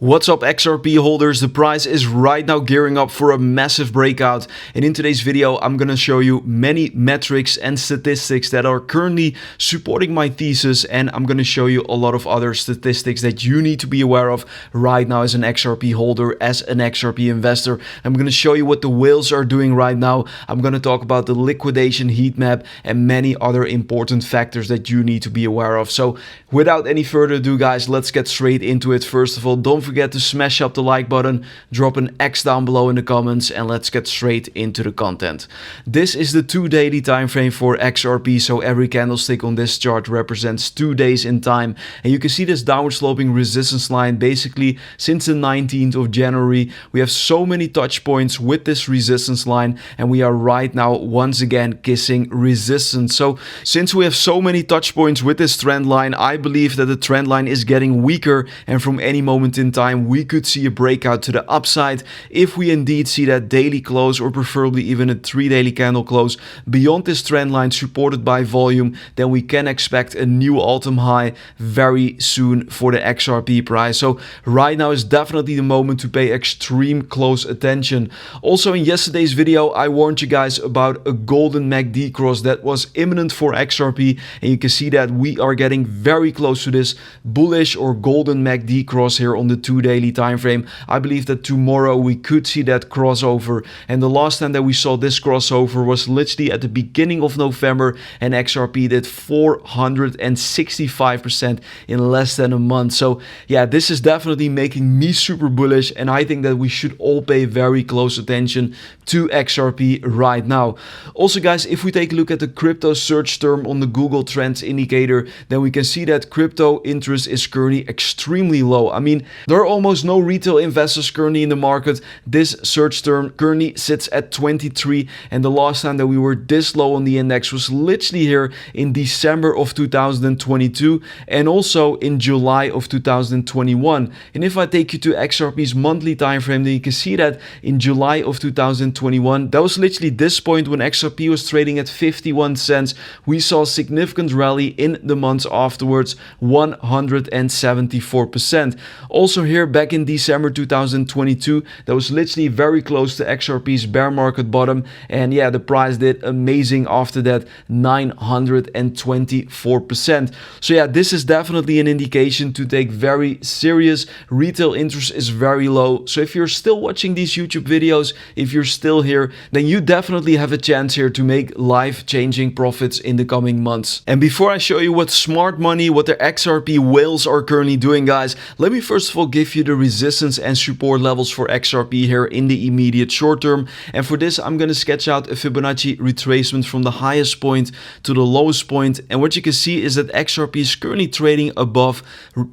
What's up XRP holders, the price is right now gearing up for a massive breakout, and in today's video I'm gonna show you many metrics and statistics that are currently supporting my thesis, and I'm gonna show you a lot of other statistics that you need to be aware of right now as an XRP holder, as an XRP investor. I'm gonna show you what the whales are doing right now. I'm gonna talk about the liquidation heat map and many other important factors that you need to be aware of. So without any further ado guys, let's get straight into it. First of all, don't forget to smash up the like button, drop an X down below in the comments, and let's get straight into the content. This is the 2 daily time frame for XRP, so every candlestick on this chart represents 2 days in time, and you can see this downward sloping resistance line basically since the 19th of January. We have so many touch points with this resistance line, and we are right now once again kissing resistance. So since we have so many touch points with this trend line, I believe that the trend line is getting weaker, and from any moment in time we could see a breakout to the upside if we indeed see that daily close, or preferably even a 3 daily candle close beyond this trend line supported by volume. Then we can expect a new all-time high very soon for the XRP price. So right now is definitely the moment to pay extreme close attention. Also in yesterday's video I warned you guys about a golden MACD cross that was imminent for XRP, and you can see that we are getting very close to this bullish or golden MACD cross here on the 2 daily time frame. I believe that tomorrow we could see that crossover, and the last time that we saw this crossover was literally at the beginning of November, and XRP did 465% in less than a month. So yeah, this is definitely making me super bullish, and I think that we should all pay very close attention to XRP right now. Also guys, if we take a look at the crypto search term on the Google Trends indicator, then we can see that crypto interest is currently extremely low. I mean, there are almost no retail investors currently in the market. This search term currently sits at 23, and the last time that we were this low on the index was literally here in December of 2022 and also in July of 2021. And if I take you to XRP's monthly time frame, then you can see that in July of 2021, that was literally this point when XRP was trading at 51 cents. We saw a significant rally in the months afterwards, 174%. Also here back in December 2022, that was literally very close to XRP's bear market bottom, and yeah, the price did amazing after that, 924%. So yeah, this is definitely an indication to take very serious. Retail interest is very low, so if you're still watching these YouTube videos, if you're still here, then you definitely have a chance here to make life-changing profits in the coming months. And before I show you what smart money, what the XRP whales are currently doing guys, let me first of all give you the resistance and support levels for XRP here in the immediate short term. And for this I'm going to sketch out a Fibonacci retracement from the highest point to the lowest point, and what you can see is that XRP is currently trading above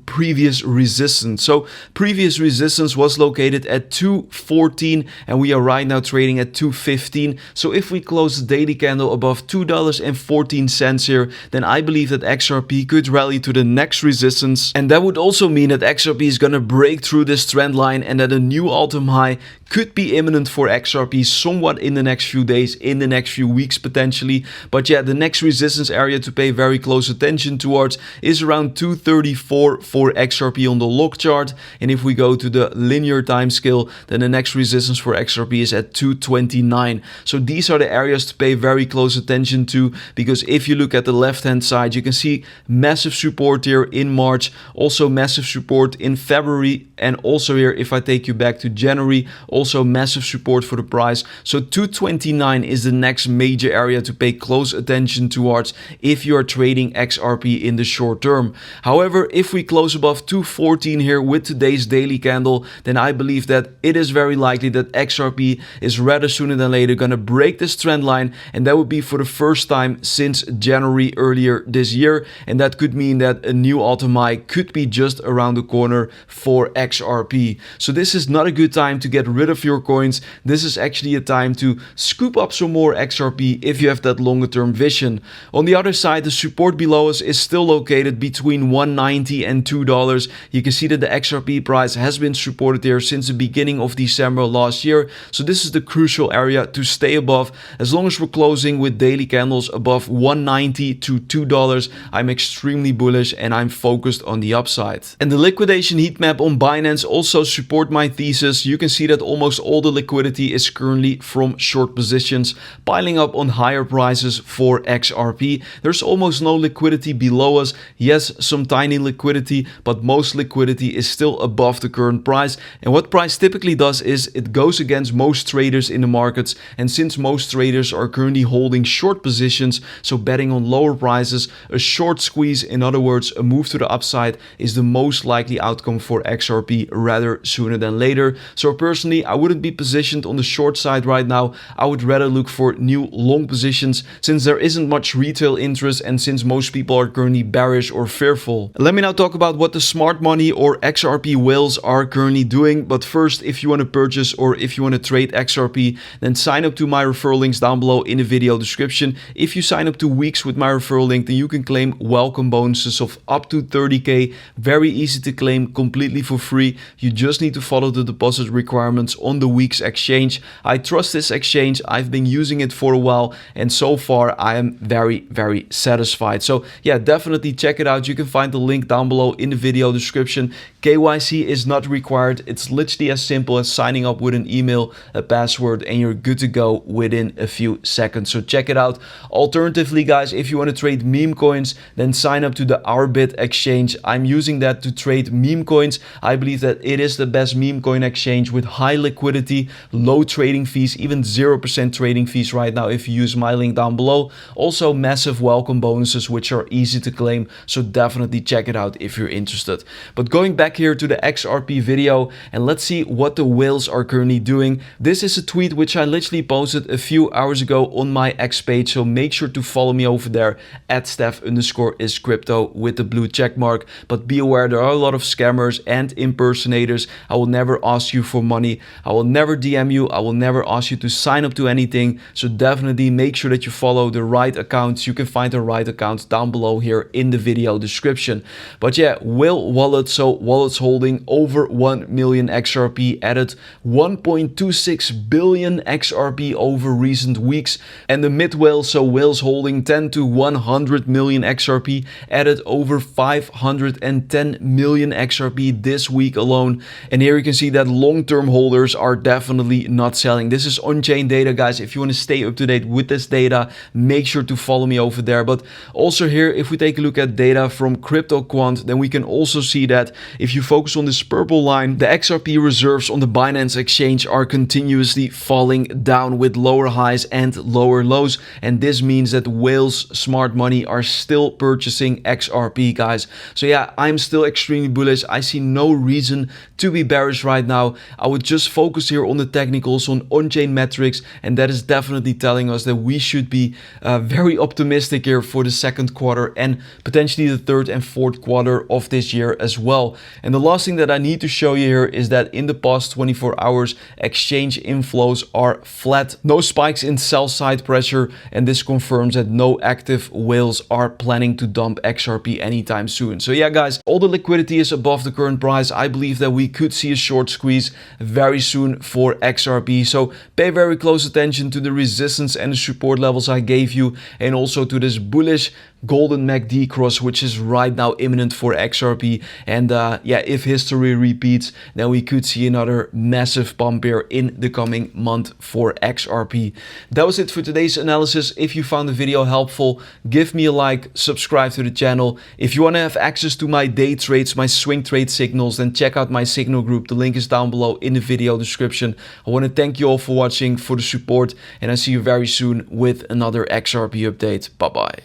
previous resistance. So previous resistance was located at 214, and we are right now trading at 215. So if we close the daily candle above $2.14 here, then I believe that XRP could rally to the next resistance, and that would also mean that XRP is going to break through this trend line, and that a new all-time high could be imminent for XRP somewhat in the next few days, in the next few weeks potentially. But yeah, the next resistance area to pay very close attention towards is around 234 for XRP on the log chart, and if we go to the linear time scale, then the next resistance for XRP is at 229. So these are the areas to pay very close attention to, because if you look at the left hand side, you can see massive support here in March, also massive support in February, and also here if I take you back to January, also massive support for the price. So 229 is the next major area to pay close attention towards if you are trading XRP in the short term. However, if we close above 214 here with today's daily candle, then I believe that it is very likely that XRP is rather sooner than later going to break this trend line, and that would be for the first time since January earlier this year, and that could mean that a new all-time high could be just around the corner for XRP. So this is not a good time to get rid of your coins. This is actually a time to scoop up some more XRP if you have that longer term vision. On the other side, the support below us is still located between $1.90 and $2. You can see that the XRP price has been supported here since the beginning of December last year. So this is the crucial area to stay above. As long as we're closing with daily candles above $1.90 to $2, I'm extremely bullish and I'm focused on the upside. And the liquidation heat map tap on Binance also support my thesis. You can see that almost all the liquidity is currently from short positions piling up on higher prices for XRP. There's almost no liquidity below us. Yes, some tiny liquidity, but most liquidity is still above the current price. And what price typically does is it goes against most traders in the markets. And since most traders are currently holding short positions, so betting on lower prices, a short squeeze, in other words, a move to the upside, is the most likely outcome for XRP rather sooner than later. So personally, I wouldn't be positioned on the short side right now. I would rather look for new long positions since there isn't much retail interest and since most people are currently bearish or fearful. Let me now talk about what the smart money or XRP whales are currently doing. But first, if you want to purchase or if you want to trade XRP, then sign up to my referral links down below in the video description. If you sign up to weeks with my referral link, then you can claim welcome bonuses of up to 30k. Very easy to claim, completely for free. You just need to follow the deposit requirements on the week's exchange. I trust this exchange. I've been using it for a while and so far I am very satisfied. So yeah, definitely check it out. You can find the link down below in the video description. KYC is not required. It's literally as simple as signing up with an email, a password, and you're good to go within a few seconds. So check it out. Alternatively, guys, if you want to trade meme coins, then sign up to the Arbit exchange. I'm using that to trade meme coins. I believe that it is the best meme coin exchange with high liquidity, low trading fees, even 0% trading fees right now if you use my link down below. Also massive welcome bonuses which are easy to claim. So definitely check it out if you're interested. But going back here to the XRP video, and let's see what the whales are currently doing. This is a tweet which I literally posted a few hours ago on my X page, so make sure to follow me over there at steph_is_crypto with the blue check mark. But be aware, there are a lot of scammers and impersonators. I will never ask you for money. I will never DM you. I will never ask you to sign up to anything. So definitely make sure that you follow the right accounts. You can find the right accounts down below here in the video description. But yeah, whale wallet, so wallets holding over 1 million XRP, added 1.26 billion XRP over recent weeks. And the mid whale, so whales holding 10 to 100 million XRP, added over 510 million XRP this week alone. And here you can see that long-term holders are definitely not selling. This is on-chain data, guys. If you want to stay up to date with this data, make sure to follow me over there. But also here, if we take a look at data from CryptoQuant, then we can also see that if you focus on this purple line, the XRP reserves on the Binance exchange are continuously falling down with lower highs and lower lows. And this means that whales, smart money, are still purchasing XRP, guys. So yeah, I'm still extremely bullish. I see no reason to be bearish right now. I would just focus here on the technicals, on-chain metrics, and that is definitely telling us that we should be very optimistic here for the second quarter and potentially the third and fourth quarter of this year as well. And the last thing that I need to show you here is that in the past 24 hours, exchange inflows are flat. No spikes in sell side pressure, and this confirms that no active whales are planning to dump XRP anytime soon. So yeah, guys, all the liquidity is above the current price. I believe that we could see a short squeeze very soon for XRP. So pay very close attention to the resistance and the support levels I gave you, and also to this bullish golden MACD cross, which is right now imminent for XRP. And yeah, if history repeats, then we could see another massive pump here in the coming month for XRP. That was it for today's analysis. If you found the video helpful, give me a like, subscribe to the channel. If you want to have access to my day trades, my swing trade signals, then check out my signal group. The link is down below in the video description. I want to thank you all for watching, for the support, and I see you very soon with another XRP update. Bye bye.